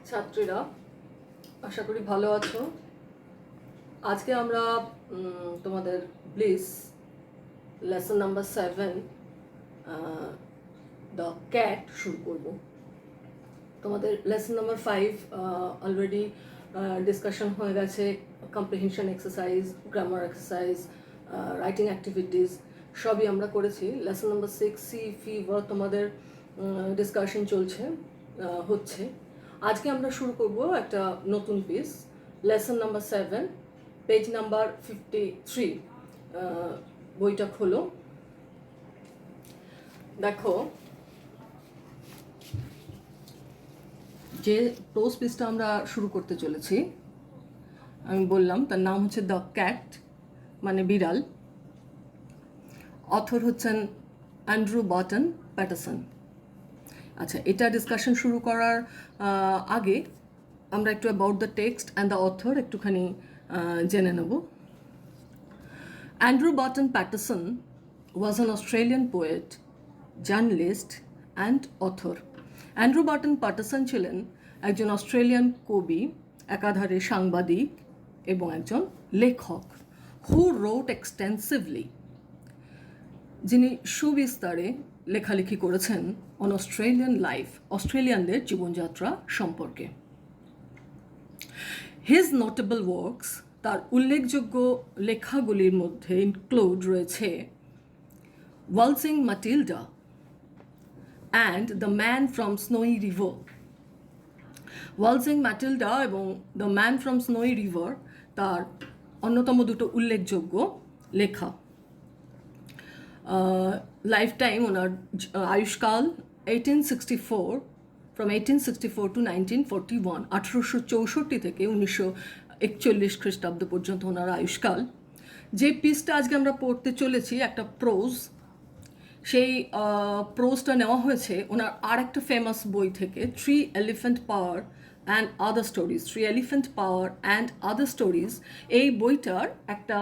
ছাত্রীরা, আশা করি ভালো আছো। আজকে আমরা তোমাদের bliss lesson number 7 the cat শুরু করব। তোমাদের লেসন নাম্বার 5 অলরেডি ডিসকাশন হয়ে গেছে। Comprehension exercise, grammar exercise, writing activities সবই আমরা করেছি। লেসন নাম্বার 6 সি ফিভার তোমাদের ডিসকাশন চলছে হচ্ছে। আজকে আমরা শুরু করব একটা নতুন piece, lesson number 7, page number 53। বইটা খোলো, দেখো যে প্রোজ পিসটা আমরা শুরু করতে চলেছি। আমি বললাম তার নাম হচ্ছে দ্য ক্যাট, মানে বিড়াল। অথর হচ্ছেন অ্যান্ড্রু বাটন প্যাটারসন। আচ্ছা, এটা ডিসকাশন শুরু করার আগে আমরা একটু about the text and the author একটুখানি জেনে নেব। Andrew button Paterson was an Australian poet, journalist and author. অ্যান্ড্রু বাটন প্যাটারসন ছিলেন একজন অস্ট্রেলিয়ান কবি, একাধারে সাংবাদিক এবং একজন লেখক। হু রোট এক্সটেন্সিভলি, যিনি সুবিস্তারে লেখালেখি করেছেন অন অস্ট্রেলিয়ান লাইফ, অস্ট্রেলিয়ানদের জীবনযাত্রা সম্পর্কে। হিজ নোটেবল ওয়ার্কস, তার উল্লেখযোগ্য লেখাগুলির মধ্যে ইনক্লুড রয়েছে waltzing Matilda and the man from Snowy River. Waltzing Matilda এবং the man from Snowy River তার অন্যতম দুটো উল্লেখযোগ্য লেখা। লাইফ টাইম, ওনার আয়ুষ্কাল 1864, ফ্রম 1864 টু 1941, 1864 থেকে 1941 খ্রিস্টাব্দ পর্যন্ত ওনার আয়ুষ্কাল। যে পিসটা আজকে আমরা পড়তে চলেছি একটা প্রোজ, সেই প্রোজটা নেওয়া হয়েছে ওনার আর একটা ফেমাস বই থেকে, three elephant power and other stories. Three elephant power and other stories, এই বইটার একটা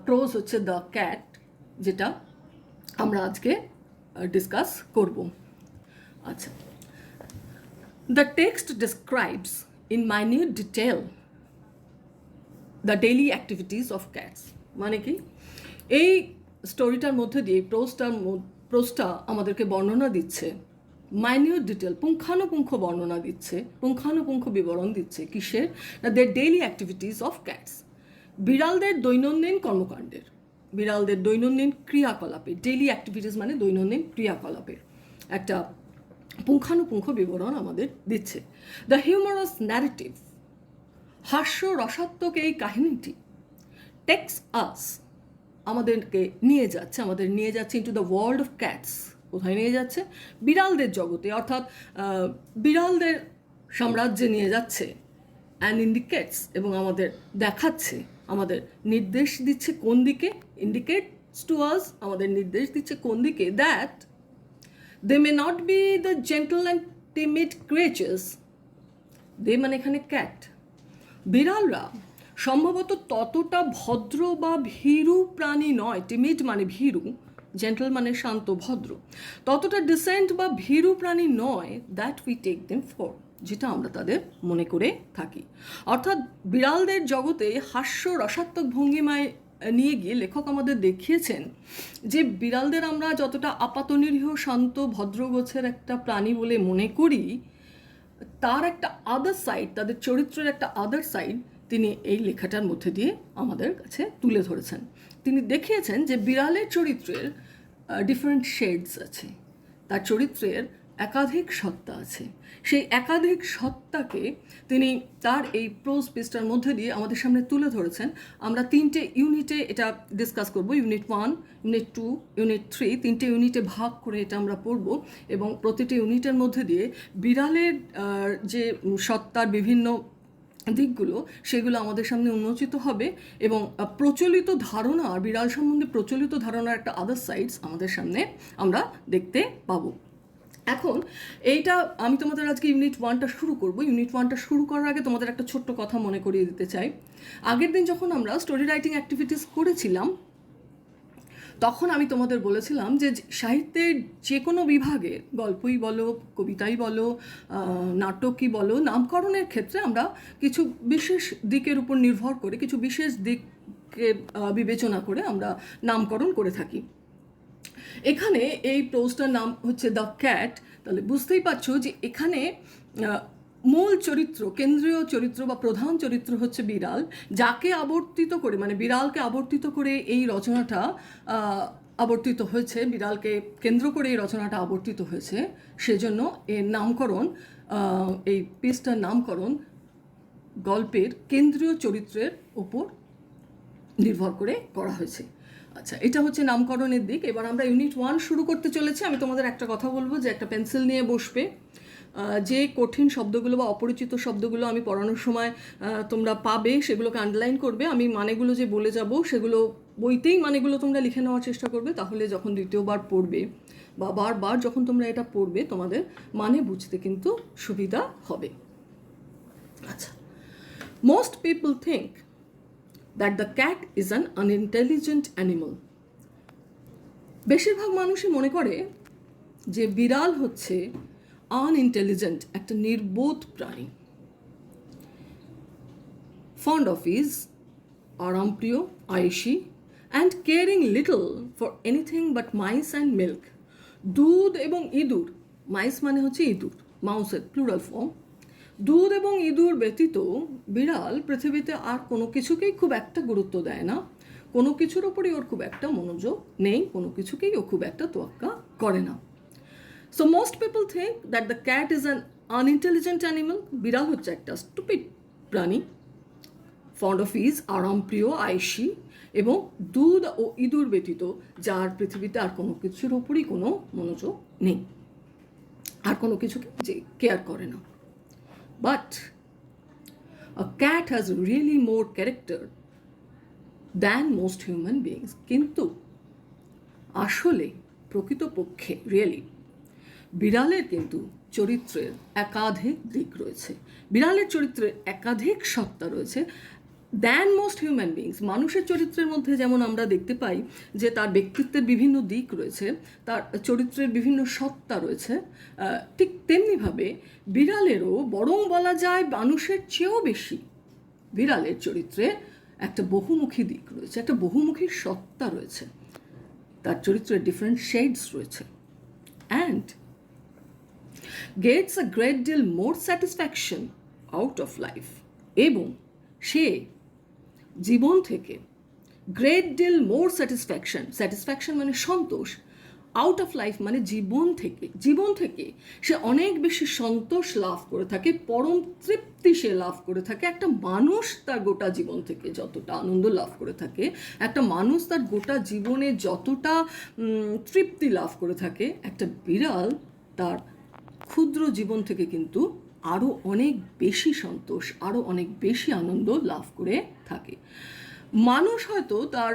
প্রোজ হচ্ছে দ্য ক্যাট, যেটা আমরা আজকে ডিসকাস করব। আচ্ছা, the text describes in minute detail the daily activities of cats. মানে কি, এই স্টোরিটার মধ্যে দিয়ে প্রোজটা আমাদেরকে বর্ণনা দিচ্ছে, মাইনিউট ডিটেল, পুঙ্খানুপুঙ্খ বর্ণনা দিচ্ছে, পুঙ্খানুপুঙ্খ বিবরণ দিচ্ছে কিসের? না, the daily activities of cats, বিড়ালদের দৈনন্দিন কর্মকাণ্ডের, বিড়ালদের দৈনন্দিন ক্রিয়াকলাপের। ডেইলি অ্যাক্টিভিটিস মানে দৈনন্দিন ক্রিয়াকলাপের একটা পুঙ্খানুপুঙ্খ বিবরণ আমাদের দিচ্ছে। দ্য হিউমারাস ন্যারেটিভ, হাস্য রসাত্মক এই কাহিনীটি, টেক্স আস, আমাদেরকে নিয়ে যাচ্ছে into the world of cats. কোথায় নিয়ে যাচ্ছে? বিড়ালদের জগতে, অর্থাৎ বিড়ালদের সাম্রাজ্যে নিয়ে যাচ্ছে। অ্যান্ড ইন্ডিকেটস, এবং আমাদের দেখাচ্ছে, আমাদের নির্দেশ দিচ্ছে কোন দিকে, ইন্ডিকেটস টু আস, আমাদের নির্দেশ দিচ্ছে কোন দিকে, that they may not be the gentle and timid creatures. They মানে এখানে ক্যাট, বিড়ালরা সম্ভবত ততটা ভদ্র বা ভীরু প্রাণী নয়। টিমিড মানে ভীরু, জেন্টল মানে শান্ত ভদ্র, ততটা ডিসেন্ট বা ভীরু প্রাণী নয়, that we take them for, যেটা আমরা তাদের মনে করে থাকি। অর্থাৎ বিড়ালদের জগতে হাস্য রসাত্মক ভঙ্গিমায় নিয়ে গিয়ে লেখক আমাদের দেখিয়েছেন যে বিড়ালদের আমরা যতটা আপাতনিরীহ শান্ত ভদ্রগোছের একটা প্রাণী বলে মনে করি, তার একটা আদার সাইড, তাদের চরিত্রের একটা আদার সাইড তিনি এই লেখাটার মধ্যে দিয়ে আমাদের কাছে তুলে ধরেছেন। তিনি দেখিয়েছেন যে বিড়ালের চরিত্রের ডিফারেন্ট শেডস আছে, তার চরিত্রের একাধিক সত্তা আছে। সেই একাধিক সত্তাকে তিনি তার এই প্রোজ পিসটার মধ্যে দিয়ে আমাদের সামনে তুলে ধরেছেন। আমরা 3টে ইউনিটে এটা ডিসকাস করব, ইউনিট 1, ইউনিট 2, ইউনিট 3, 3টে ইউনিটে ভাগ করে এটা আমরা পড়ব। এবং প্রতিটি ইউনিটের মধ্যে দিয়ে বিড়ালের যে সত্তার বিভিন্ন দিকগুলো, সেগুলো আমাদের সামনে উন্মোচিত হবে এবং প্রচলিত ধারণা, বিড়াল সম্বন্ধে প্রচলিত ধারণার একটা আদার সাইডস আমাদের সামনে আমরা দেখতে পাবো। এখন এইটা আমি তোমাদের আজকে ইউনিট 1টা শুরু করব। ইউনিট 1টা শুরু করার আগে তোমাদের একটা ছোট্ট কথা মনে করিয়ে দিতে চাই। আগের দিন যখন আমরা স্টোরি রাইটিং অ্যাক্টিভিটিস করেছিলাম, তখন আমি তোমাদের বলেছিলাম যে সাহিত্যের যে কোনো বিভাগে, গল্পই বলো, কবিতাই বলো, নাটকই বলো, নামকরণের ক্ষেত্রে আমরা কিছু বিশেষ দিকের উপর নির্ভর করে, কিছু বিশেষ দিককে বিবেচনা করে আমরা নামকরণ করে থাকি। এখানে এই প্রোজটার নাম হচ্ছে দ্য ক্যাট। তাহলে বুঝতেই পারছো যে এখানে মূল চরিত্র, কেন্দ্রীয় চরিত্র বা প্রধান চরিত্র হচ্ছে বিড়াল, যাকে আবর্তিত করে, মানে বিড়ালকে আবর্তিত করে এই রচনাটা আবর্তিত হয়েছে, বিড়ালকে কেন্দ্র করে এই রচনাটা আবর্তিত হয়েছে। সেজন্য এর নামকরণ, এই পিসটার নামকরণ গল্পের কেন্দ্রীয় চরিত্রের ওপর নির্ভর করে করা হয়েছে। আচ্ছা, এটা হচ্ছে নামকরণের দিক। এবার আমরা ইউনিট 1 শুরু করতে চলেছি। আমি তোমাদের একটা কথা বলবো যে একটা পেন্সিল নিয়ে বসবে। যে কঠিন শব্দগুলো বা অপরিচিত শব্দগুলো আমি পড়ানোর সময় তোমরা পাবে, সেগুলোকে আন্ডারলাইন করবে। আমি মানেগুলো যে বলে যাব সেগুলো বইতেই মানেগুলো তোমরা লিখে নেওয়ার চেষ্টা করবে, তাহলে যখন দ্বিতীয়বার পড়বে বা বারবার যখন তোমরা এটা পড়বে তোমাদের মানে বুঝতে কিন্তু সুবিধা হবে। আচ্ছা, most people think that the cat is an unintelligent animal. বেশিরভাগ মানুষই মনে করে যে বিড়াল হচ্ছে আনইন্টেলিজেন্ট, একটা নির্বোধ প্রাণী। ফন্ড অফ ইজ, আরামপ্রিয়, আয়েশি, and caring little for anything but mice and milk. দুধ এবং ইঁদুর, মাইস মানে হচ্ছে ইঁদুর, মাউসের প্লুরাল ফর্ম। দুধ এবং ইঁদুর ব্যতীত বিড়াল পৃথিবীতে আর কোনো কিছুকেই খুব একটা গুরুত্ব দেয় না, কোনো কিছুর ওপরই ওর খুব একটা মনোযোগ নেই, কোনো কিছুকেই ও খুব একটা তোয়াক্কা করে না। So most people think that the cat is an unintelligent animal. বিড়াল হচ্ছে একটা স্টুপিড প্রাণী। ফন্ড অফ ইজ, আরামপ্রিয়, আয়েশি, এবং দুধ ও ইঁদুর ব্যতীত যার পৃথিবীতে আর কোনো কিছুর ওপরই কোনো মনোযোগ নেই, আর কোনো কিছুকে যে কেয়ার করে না। But a cat has really more character than most human beings. কিন্তু আসলে প্রকৃতপক্ষে রিয়েলি বিড়ালের কিন্তু চরিত্রের একাধিক দিক রয়েছে, বিড়ালের চরিত্রের একাধিক সত্তা রয়েছে দ্যান মোস্ট হিউম্যান বিংস। মানুষের চরিত্রের মধ্যে যেমন আমরা দেখতে পাই যে তার ব্যক্তিত্বের বিভিন্ন দিক রয়েছে, তার চরিত্রের বিভিন্ন সত্তা রয়েছে, ঠিক তেমনিভাবে বিড়ালেরও বরং বলা যায় মানুষের চেয়েও বেশি বিড়ালের চরিত্রে একটা বহুমুখী দিক রয়েছে, একটা বহুমুখী সত্তা রয়েছে, তার চরিত্রের ডিফারেন্ট শেডস রয়েছে। And gets a great deal more satisfaction out of life, এবং সে জীবন থেকে great deal more satisfaction, satisfaction মানে সন্তোষ, আউট অফ লাইফ মানে জীবন থেকে সে অনেক বেশি সন্তোষ লাভ করে থাকে, পরম তৃপ্তি সে লাভ করে থাকে। একটা মানুষ তার গোটা জীবন থেকে যতটা আনন্দ লাভ করে থাকে, একটা মানুষ তার গোটা জীবনে যতটা তৃপ্তি লাভ করে থাকে, একটা বিড়াল তার ক্ষুদ্র জীবন থেকে কিন্তু আরও অনেক বেশি সন্তোষ, আরও অনেক বেশি আনন্দ লাভ করে থাকে। মানুষ হয়তো তার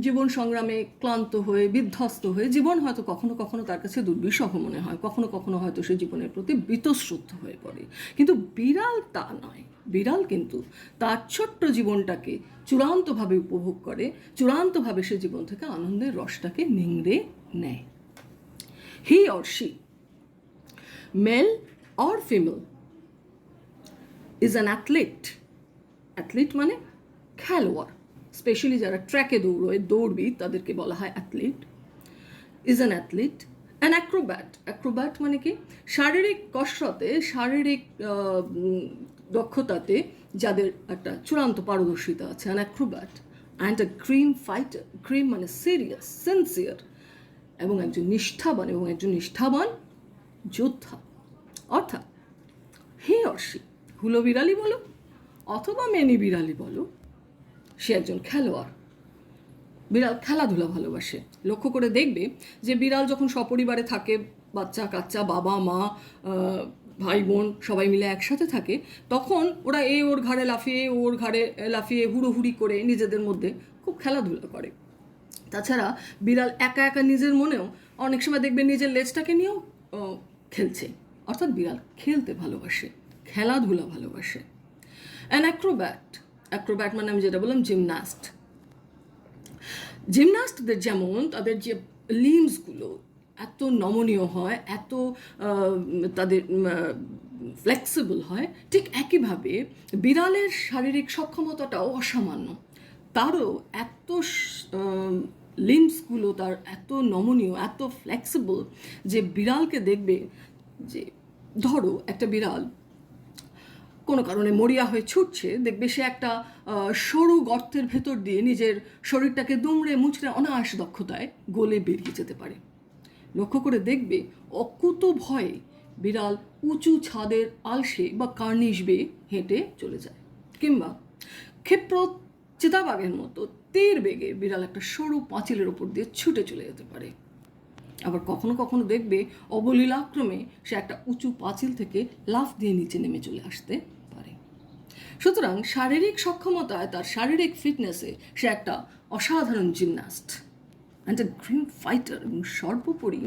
জীবন সংগ্রামে ক্লান্ত হয়ে, বিধ্বস্ত হয়ে, জীবন হয়তো কখনো কখনো তার কাছে দুর্বিষহ মনে হয়, কখনো কখনো হয়তো সে জীবনের প্রতি বীতশ্রদ্ধ হয়ে পড়ে, কিন্তু বিড়াল তা নয়। বিড়াল কিন্তু তার ছোট্ট জীবনটাকে চূড়ান্তভাবে উপভোগ করে, চূড়ান্তভাবে সে জীবন থেকে আনন্দের রসটাকে নিংড়ে নেয়। He or she, male or female, is an athlete. Athlete মানে খেলোয়াড়, স্পেশালি যারা ট্র্যাকে দৌড়বিদ তাদেরকে বলা হয় athlete. Is an athlete. An acrobat, acrobat মানে কি শারীরিক কসরতে, শারীরিক দক্ষতাতে যাদের একটা চূড়ান্ত পারদর্শিতা আছে, an Acrobat. And a Grimm fighter, Grimm মানে সিরিয়াস, সিনসিয়ার, এবং একজন নিষ্ঠাবান যোদ্ধা। অর্থাৎ হি অর শি, হুলো বিড়ালি বলো অথবা মেনি বিড়ালি বলো, সে একজন খেলোয়াড়। বিড়াল খেলাধুলা ভালোবাসে। লক্ষ্য করে দেখবে যে বিড়াল যখন সপরিবারে থাকে, বাচ্চা কাচ্চা, বাবা মা, ভাই বোন সবাই মিলে একসাথে থাকে, তখন ওরা ওর ঘাড়ে লাফিয়ে, ওর ঘাড়ে লাফিয়ে হুড়োহুড়ি করে নিজেদের মধ্যে খুব খেলাধুলা করে। তাছাড়া বিড়াল একা একা নিজের মনেও অনেক সময় দেখবে নিজের লেজটাকে নিয়েও খেলছে। অর্থাৎ বিড়াল খেলতে ভালোবাসে, খেলাধুলা ভালোবাসে। অ্যান অ্যাক্রোব্যাট, অ্যাক্রোব্যাট মানে আমি যেটা বললাম জিমন্যাস্ট। জিমন্যাস্টদের যেমন তাদের যে লিম্সগুলো এত নমনীয় হয়, এত তাদের ফ্লেক্সিবল হয়, ঠিক একইভাবে বিড়ালের শারীরিক সক্ষমতাটাও অসামান্য। তারও এত লিম্সগুলো তার এত নমনীয়, এত ফ্লেক্সিবল যে বিড়ালকে দেখবে যে, ধরো একটা বিড়াল কোনো কারণে মরিয়া হয়ে ছুটছে, দেখবে সে একটা সরু গর্তের ভেতর দিয়ে নিজের শরীরটাকে দুমড়ে মুচড়ে অনায়াস দক্ষতায় গলে বেরিয়ে যেতে পারে। লক্ষ্য করে দেখবে অকুত ভয়ে বিড়াল উঁচু ছাদের আলসে বা কার্নিশ বেয়ে হেঁটে চলে যায়, কিংবা ক্ষিপ্র চিতাবাঘের মতো তীর বেগে বিড়াল একটা সরু পাঁচিলের ওপর দিয়ে ছুটে চলে যেতে পারে। আবার কখনো কখনো দেখবে অবলীলাক্রমে সে একটা উঁচু পাঁচিল থেকে লাফ দিয়ে নিচে নেমে চলে আসতে পারে। সুতরাং শারীরিক সক্ষমতায়, তার শারীরিক ফিটনেসে সে একটা অসাধারণ gymnast and a Grimm fighter, এবং সর্বোপরি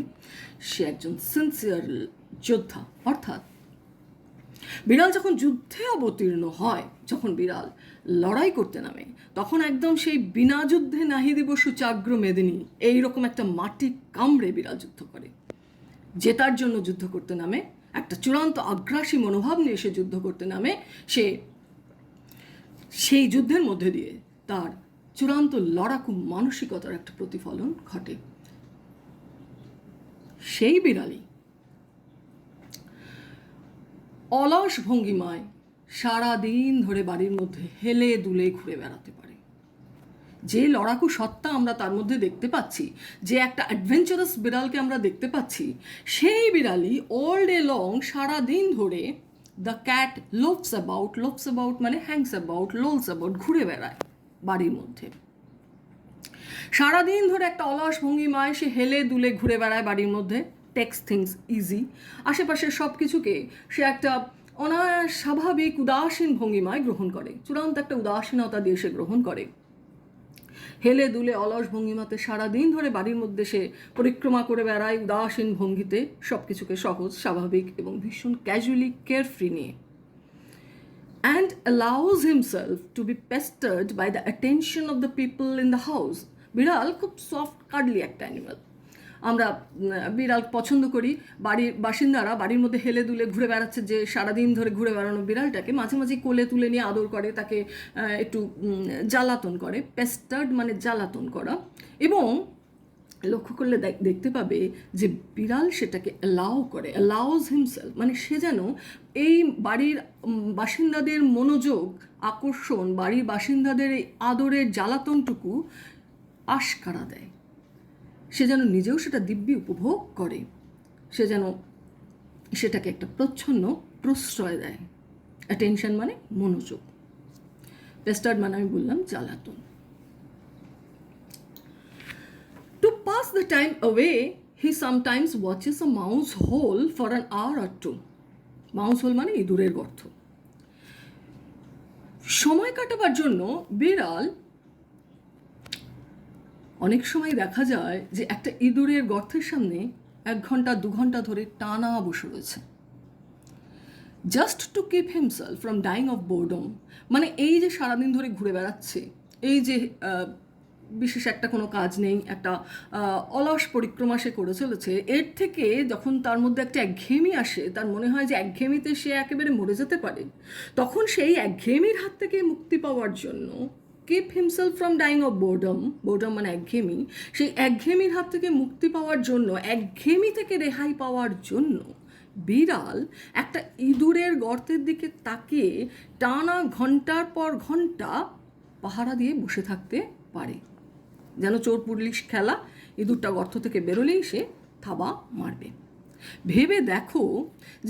সে একজন সিনসিয়ার যোদ্ধা। অর্থাৎ বিড়াল যখন যুদ্ধে অবতীর্ণ হয়, যখন বিড়াল লড়াই করতে নামে, তখন একদম সেই বিনা যুদ্ধে নাহি দিব সুচাগ্র মেদিনী এইরকম একটা মাটি কামড়ে বিড়াল যুদ্ধ করে। জেতার জন্য যুদ্ধ করতে নামে, একটা চূড়ান্ত আগ্রাসী মনোভাব নিয়ে সে যুদ্ধ করতে নামে। সে সেই যুদ্ধের মধ্যে দিয়ে তার চূড়ান্ত লড়াকু মানসিকতার একটা প্রতিফলন ঘটে। সেই বিড়ালই অলস ভঙ্গিমায় সারাদিন ধরে বাড়ির মধ্যে হেলে দুলে ঘুরে বেড়াতে পারে। যে লড়াকু সত্তা আমরা তার মধ্যে দেখতে পাচ্ছি, যে একটা অ্যাডভেঞ্চারাস বিড়ালকে আমরা দেখতে পাচ্ছি, সেই বিড়ালই অল ডে লং সারাদিন ধরে দ্য ক্যাট লোভস অ্যাবাউট মানে হ্যাংস অ্যাবাউট, লোলস অ্যাবাউট, ঘুরে বেড়ায় বাড়ির মধ্যে। সারাদিন ধরে একটা অলস ভঙ্গিমায় সে হেলে দুলে ঘুরে বেড়ায় বাড়ির মধ্যে, টেক্স থিংস ইজি। আশেপাশের সব কিছুকে সে একটা অনায়াস স্বাভাবিক উদাসীন ভঙ্গিমায় গ্রহণ করে, চূড়ান্ত একটা উদাসীনতা দিয়ে সে গ্রহণ করে। হেলে দুলে অলস ভঙ্গিমাতে সারাদিন ধরে বাড়ির মধ্যে সে পরিক্রমা করে বেড়ায় উদাসীন ভঙ্গিতে, সব কিছুকে সহজ, স্বাভাবিক এবং ভীষণ ক্যাজুয়ালি কেয়ারফ্রি নিয়ে। And allows himself to be pestered by the attention of the people in the house. বিড়াল খুব সফট কার্ডলি একটা অ্যানিমাল। আমরা বিড়াল পছন্দ করি। বাড়ির বাসিন্দারা বাড়ির মধ্যে হেলে দুলে ঘুরে বেড়াচ্ছে যে সারাদিন ধরে ঘুরে বেড়ানো বিড়ালটাকে মাঝে মাঝে কোলে তুলে নিয়ে আদর করে, তাকে একটু জ্বালাতন করে। পেস্টার্ড মানে জ্বালাতন করা। এবং লক্ষ্য করলে দেখতে পাবে যে বিড়াল সেটাকে অ্যালাউজ হিমসেলফ, মানে সে যেন এই বাড়ির বাসিন্দাদের মনোযোগ আকর্ষণ, বাড়ির বাসিন্দাদের এই আদরের জ্বালাতনটুকু আশকারা দেয়। সে যেন নিজেও সেটা দিব্যি উপভোগ করে, সে যেন সেটাকে একটা প্রচ্ছন্ন প্রশ্রয় দেয়। অ্যাটেনশন মানে মনোযোগ, পেস্টার্ড মানে আমি বললাম জ্বালাতন। To pass the time away, he sometimes watches a mouse hole for an hour or two. Mouse hole মানে ইঁদুরের গর্ত। সময় কাটাবার জন্য বিড়াল অনেক সময় দেখা যায় যে একটা ইঁদুরের গর্তের সামনে 1 ঘন্টা 2 ঘন্টা ধরে টানা বসে রয়েছে, just to keep himself from dying of boredom. মানে এই যে সারাদিন ধরে ঘুরে বেড়াচ্ছে, এই যে বিশেষ একটা কোনো কাজ নেই, একটা অলস পরিক্রমা সে করে চলেছে, এর থেকে যখন তার মধ্যে একটা একঘেয়েমি আসে, তার মনে হয় যে একঘেয়েমিতে সে একেবারে মরে যেতে পারে, তখন সেই একঘেয়েমির হাত থেকে মুক্তি পাওয়ার জন্য, keep himself from dying of boredom মানে একঘেয়েমি, সেই একঘেয়েমির হাত থেকে মুক্তি পাওয়ার জন্য, একঘেয়েমি থেকে রেহাই পাওয়ার জন্য বিড়াল একটা ইঁদুরের গর্তের দিকে তাকিয়ে টানা ঘন্টার পর ঘন্টা পাহারা দিয়ে বসে থাকতে পারে, যেন চোর পুলিশ খেলা, ইঁদুরটা গর্ত থেকে বেরোলেই সে থাবা মারবে। ভেবে দেখো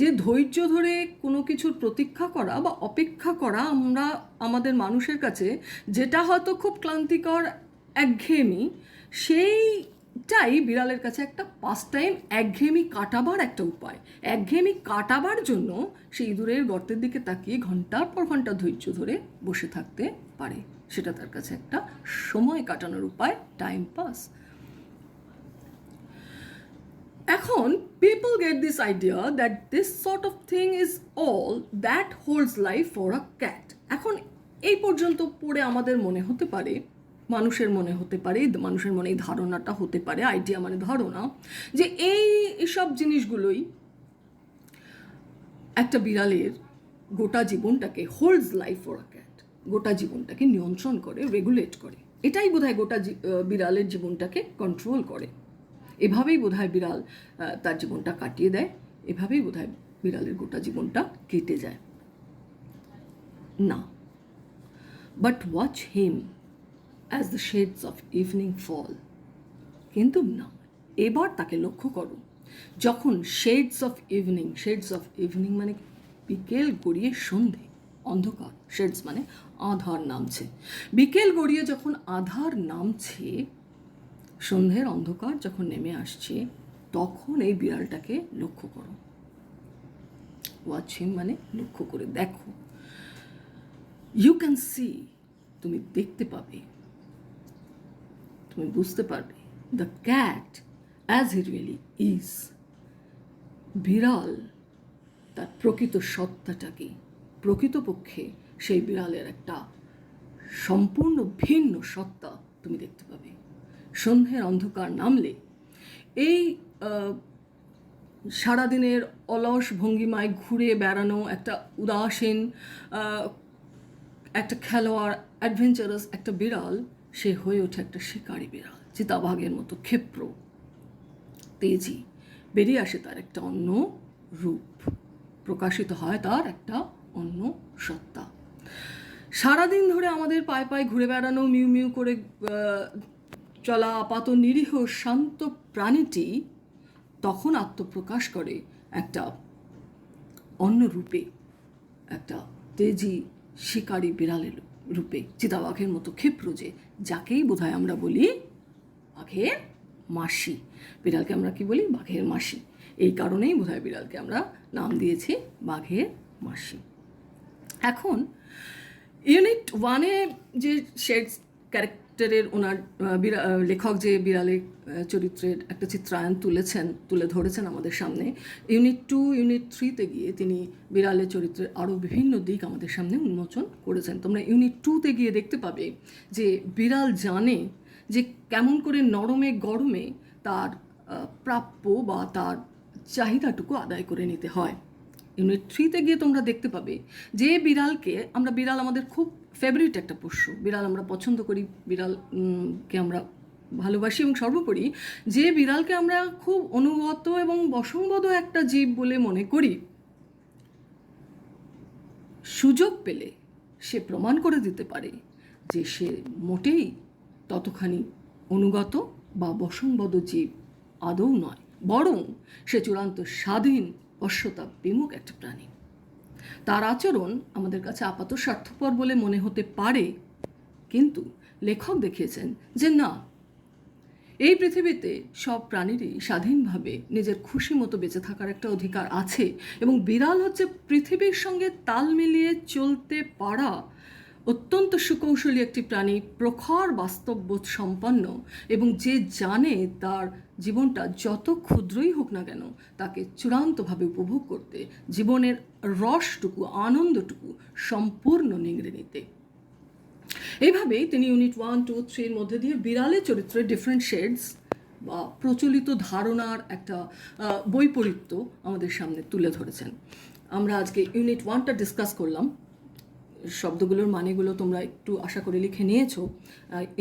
যে ধৈর্য ধরে কোনো কিছুর প্রতীক্ষা করা বা অপেক্ষা করা আমরা আমাদের মানুষের কাছে যেটা হয়তো খুব ক্লান্তিকর একঘেয়েমি, সেইটাই বিড়ালের কাছে একটা পাস টাইম, একঘেয়েমি কাটাবার একটা উপায়। একঘেয়েমি কাটাবার জন্য সে ইঁদুরের গর্তের দিকে তাকিয়ে ঘন্টার পর ঘন্টা ধৈর্য ধরে বসে থাকতে পারে, সেটা তার কাছে একটা সময় কাটানোর উপায়, টাইম পাস। এখন people get this idea that this sort of thing is all that holds life for a cat. এখন এই পর্যন্ত পড়ে আমাদের মনে হতে পারে মানুষের মনে হতে পারে, মানুষের মনে এই ধারণাটা হতে পারে, আইডিয়া মানে ধারণা, যে এইসব জিনিসগুলোই একটা বিড়ালের গোটা জীবনটাকে, holds life for a cat, গোটা জীবনটাকে নিয়ন্ত্রণ করে, রেগুলেট করে। এটাই বোধহয় গোটা বিড়ালের জীবনটাকে কন্ট্রোল করে। এভাবেই বোধহয় বিড়াল তার জীবনটা কাটিয়ে দেয়, এভাবেই বোধহয় বিড়ালের গোটা জীবনটা কেটে যায়। না, but watch him as the shades of evening fall. কিন্তু না, এবার তাকে লক্ষ্য করো যখন শেডস অফ ইভিনিং মানে বিকেল গড়িয়ে সন্ধে, অন্ধকার, শেডস মানে আধার নামছে, বিকেল গড়িয়ে যখন আধার নামছে, সন্ধ্যের অন্ধকার যখন নেমে আসছে, তখন এই বিড়ালটাকে লক্ষ্য করো। ওয়াচ হিম মানে লক্ষ্য করে দেখো। ইউ ক্যান সি, তুমি দেখতে পাবে, তুমি বুঝতে পারবে, the cat as he really is. বিড়াল তার প্রকৃত সত্তাটা কি, প্রকৃতপক্ষে সেই বিড়ালের একটা সম্পূর্ণ ভিন্ন সত্তা তুমি দেখতে পাবে। সন্ধ্যের অন্ধকার নামলে এই সারাদিনের অলস ভঙ্গিমায় ঘুরে বেড়ানো একটা উদাসীন, একটা খেলোয়াড়, অ্যাডভেঞ্চারাস একটা বিড়াল, সে হয়ে ওঠে একটা শিকারী বিড়াল, চিতাবাঘের মতো ক্ষিপ্র, তেজি। বেরিয়ে আসে তার একটা অন্য রূপ, প্রকাশিত হয় তার একটা অন্য সত্তা। সারাদিন ধরে আমাদের পায়ে পায়ে ঘুরে বেড়ানো, মিউ মিউ করে চলা আপাত নিরীহ শান্ত প্রাণীটি তখন আত্মপ্রকাশ করে একটা অন্য রূপে, একটা তেজি শিকারী বিড়ালের রূপে, চিতাবাঘের মতো ক্ষিপ্র, যাকেই বোধহয় আমরা বলি বাঘের মাসি। বিড়ালকে আমরা কি বলি? বাঘের মাসি। এই কারণেই বোধহয় বিড়ালকে আমরা নাম দিয়েছি বাঘের মাসি। এখন ইউনিট 1-এ যে শেডস ক্যারেক্টারের ওনার লেখক যে বিড়ালের চরিত্রের একটা চিত্রায়ন তুলে ধরেছেন আমাদের সামনে, ইউনিট 2, ইউনিট 3-তে গিয়ে তিনি বিড়ালের চরিত্রের আরও বিভিন্ন দিক আমাদের সামনে উন্মোচন করেছেন। তোমরা ইউনিট 2-তে গিয়ে দেখতে পাবে যে বিড়াল জানে যে কেমন করে নরমে গরমে তার প্রাপ্য বা তার চাহিদাটুকু আদায় করে নিতে হয়। ইউনিট 3-তে গিয়ে তোমরা দেখতে পাবে যে বিড়াল আমাদের খুব ফেভারিট একটা পোষ্য, বিড়াল আমরা পছন্দ করি, বিড়ালকে আমরা ভালোবাসি, এবং সর্বোপরি যে বিড়ালকে আমরা খুব অনুগত এবং বশংবদ একটা জীব বলে মনে করি, সুযোগ পেলে সে প্রমাণ করে দিতে পারে যে সে মোটেই ততখানি অনুগত বা বশংবদ জীব আদৌ নয়, বরং সে চূড়ান্ত স্বাধীন, বশ্যতা বিমুখ একটা প্রাণী। তার আচরণ আমাদের কাছে আপাত স্বার্থপর বলে মনে হতে পারে, কিন্তু লেখক দেখিয়েছেন যে না, এই পৃথিবীতে সব প্রাণীরই স্বাধীনভাবে নিজের খুশি মতো বেঁচে থাকার একটা অধিকার আছে, এবং বিড়াল হচ্ছে পৃথিবীর সঙ্গে তাল মিলিয়ে চলতে পারা অত্যন্ত সুকৌশলী একটি প্রাণী, প্রখর বাস্তববোধ সম্পন্ন, এবং যে জানে তার জীবনটা যত ক্ষুদ্রই হোক না কেন তাকে চূড়ান্তভাবে উপভোগ করতে, জীবনের রসটুকু, আনন্দটুকু সম্পূর্ণ নিংড়ে নিতে। এইভাবেই তিনি ইউনিট 1, 2, 3-এর মধ্যে দিয়ে বিড়ালের চরিত্রের ডিফারেন্ট শেডস বা প্রচলিত ধারণার একটা বৈপরীত্য আমাদের সামনে তুলে ধরেছেন। আমরা আজকে ইউনিট 1টা ডিসকাস করলাম। শব্দগুলোর মানেগুলো তোমরা একটু আশা করে লিখে নিয়েছো।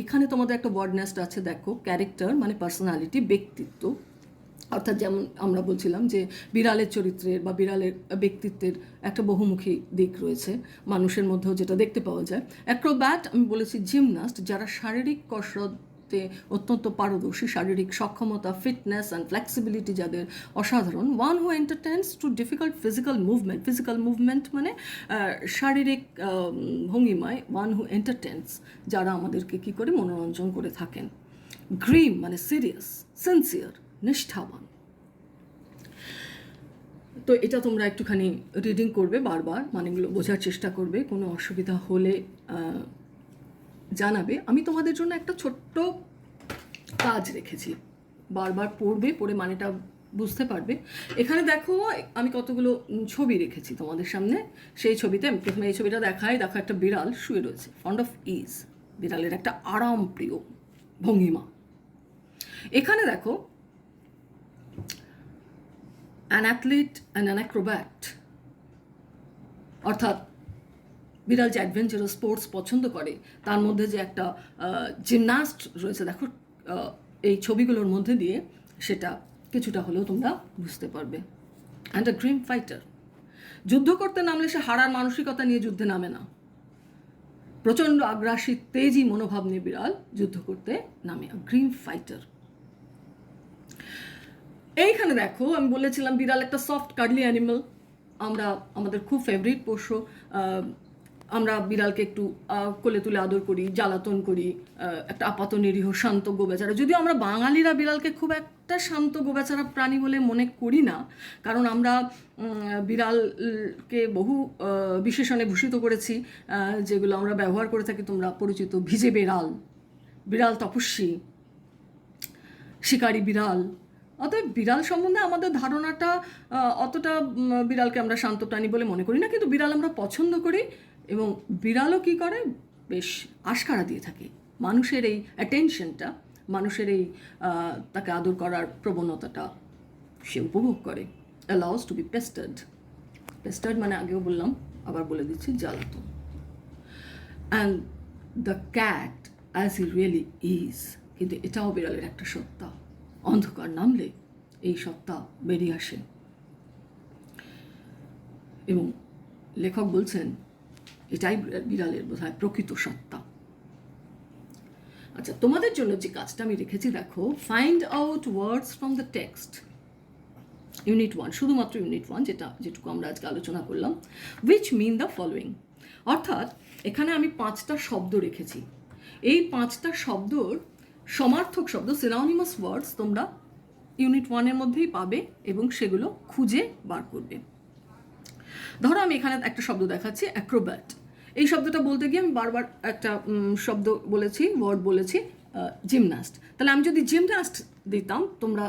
এখানে তোমাদের একটা ওয়ার্ড নেস্ট আছে, দেখো। ক্যারেক্টার মানে পার্সোনালিটি, ব্যক্তিত্ব, অর্থাৎ যেমন আমরা বলছিলাম যে বিড়ালের চরিত্রের বা বিড়ালের ব্যক্তিত্বের একটা বহুমুখী দিক রয়েছে, মানুষের মধ্যেও যেটা দেখতে পাওয়া যায়। অ্যাক্রোব্যাট আমি বলেছি জিমনাস্ট, যারা শারীরিক কসরতে অত্যন্ত পারদর্শী, শারীরিক সক্ষমতা, ফিটনেস অ্যান্ড ফ্লেক্সিবিলিটি যাদের অসাধারণ। One who entertains to difficult physical movement মানে শারীরিক ভঙ্গিমায়, ওয়ান হু এন্টারটেন্স, যারা আমাদেরকে কী করে মনোরঞ্জন করে থাকেন। গ্রিম মানে সিরিয়াস, সিনসিয়ার, নিষ্ঠাবান। তো এটা তোমরা একটুখানি রিডিং করবে, বারবার মানেগুলো বোঝার চেষ্টা করবে, কোনো অসুবিধা হলে জানাবে। আমি তোমাদের জন্য একটা ছোট্ট কাজ রেখেছি, বারবার পড়বে, পড়ে মানেটা বুঝতে পারবে। এখানে দেখো আমি কতগুলো ছবি রেখেছি তোমাদের সামনে। সেই ছবিতে আমি প্রথমে এই ছবিটা দেখো একটা বিড়াল শুয়ে রয়েছে, ফন্ড অফ ইজ, বিড়ালের একটা আরাম প্রিয় ভঙ্গিমা। এখানে দেখো an athlete and an Acrobat, অর্থাৎ বিড়াল যে অ্যাডভেঞ্চারাস স্পোর্টস পছন্দ করে তার মধ্যে যে একটা জিমন্যাস্ট রয়েছে, দেখো এই ছবিগুলোর মধ্যে দিয়ে সেটা কিছুটা হলেও তোমরা বুঝতে পারবে। অ্যান্ড আ গ্রিম ফাইটার, যুদ্ধ করতে নামলে সে হারার মানসিকতা নিয়ে যুদ্ধে নামে না, প্রচণ্ড আগ্রাসী তেজি মনোভাব নিয়ে বিড়াল যুদ্ধ করতে নামে। Grimm fighter. এইখানে দেখো আমি বলেছিলাম বিড়াল একটা সফট কার্ডলি অ্যানিমাল, আমরা আমাদের খুব ফেভারিট পোষ্য। আমরা বিড়ালকে একটু কোলে তুলে আদর করি, জ্বালাতন করি, একটা আপাত নিরীহ শান্ত গোবেচারা। যদিও আমরা বাঙালিরা বিড়ালকে খুব একটা শান্ত গোবেচারা প্রাণী বলে মনে করি না, কারণ আমরা বিড়ালকে বহু বিশেষণে ভূষিত করেছি, যেগুলো আমরা ব্যবহার করে থাকি তোমরা পরিচিত। ভিজে বিড়াল, বিড়াল তপস্বী, শিকারী বিড়াল। অতএব বিড়াল সম্বন্ধে আমাদের ধারণাটা অতটা বিড়ালকে আমরা শান্ত প্রাণী বলে মনে করি না, কিন্তু বিড়াল আমরা পছন্দ করি এবং বিড়ালও কী করে বেশ আশকারা দিয়ে থাকে মানুষের এই অ্যাটেনশনটা, মানুষের এই তাকে আদর করার প্রবণতাটা সে উপভোগ করে। Allows to be pestered. Pestered মানে আগেও বললাম, আবার বলে দিচ্ছি, জ্বালাতন। And the cat as he really is, কিন্তু এটাও বিড়ালের একটা সত্তা, অন্ধকার নামলে এই সত্তা বেরিয়ে আসে। এবং লেখক বলছেন এটাই বিড়ালের বোধহয় প্রকৃত সত্তা। আচ্ছা, তোমাদের জন্য যে কাজটা আমি রেখেছি দেখো, find out words from the text, unit 1, শুধুমাত্র ইউনিট 1, যেটুকু আমরা আজকে আলোচনা করলাম, উইচ মিন দ্য ফলোয়িং। অর্থাৎ এখানে আমি 5টা শব্দ রেখেছি, এই 5টা শব্দর সমার্থক শব্দ, সিনোনিমাস ওয়ার্ডস তোমরা ইউনিট 1-এর মধ্যেই পাবে এবং সেগুলো খুঁজে বার করবে। ধরো আমি এখানে একটা শব্দ দেখাচ্ছি, অ্যাক্রোব্যাট। এই শব্দটা বলতে গিয়ে আমি বারবার একটা শব্দ বলেছি, ওয়ার্ড বলেছি, জিমন্যাস্ট। তাহলে আমি যদি জিমন্যাস্ট দিতাম, তোমরা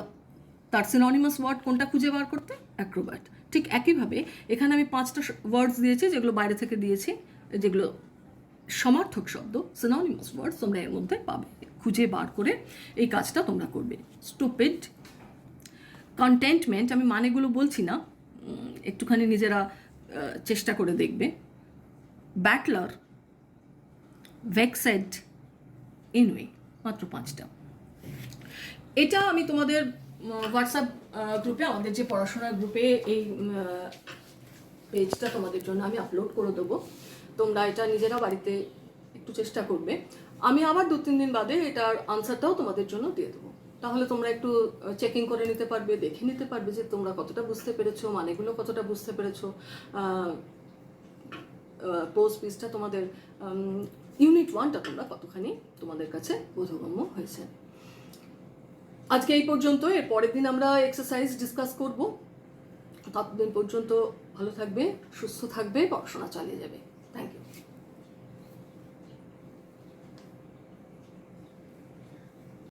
তার সিনোনিমাস ওয়ার্ড কোনটা খুঁজে বার করতে? অ্যাক্রোব্যাট। ঠিক একইভাবে এখানে আমি 5টা ওয়ার্ডস দিয়েছি, যেগুলো বাইরে থেকে দিয়েছি, যেগুলো সমার্থক শব্দ, সিনোনিমাস ওয়ার্ডস তোমরা এর মধ্যে পাবে, খুঁজে বার করে এই কাজটা তোমরা করবে। স্টুপিড, কন্টেন্টমেন্ট, আমি মানেগুলো বলছি না, একটুখানি নিজেরা চেষ্টা করে দেখবে। ব্যাটলার, ভেক্সেড, এনওয়ে, মাত্র 5টা। এটা আমি তোমাদের হোয়াটসঅ্যাপ গ্রুপে, আমাদের যে পড়াশোনার গ্রুপে এই পেজটা তোমাদের জন্য আমি আপলোড করে দেবো। তোমরা এটা নিজেরা বাড়িতে একটু চেষ্টা করবে। আমি আবার 2-3 দিন বাদে এটার আনসারটাও তোমাদের জন্য দিয়ে দেবো। তাহলে তোমরা একটু চেকিং করে নিতে পারবে, দেখে নিতে পারবে যে তোমরা কতটা বুঝতে পেরেছো, মানেগুলো কতটা বুঝতে পেরেছো, পোস্ট পিসটা তোমাদের ইউনিট 1টা তোমরা কতখানি তোমাদের কাছে বোধগম্য হয়েছে। আজকে এই পর্যন্ত, এর পরের দিন আমরা এক্সারসাইজ ডিসকাস করব। ততদিন পর্যন্ত ভালো থাকবে, সুস্থ থাকবে, পড়াশোনা চালিয়ে যাবে।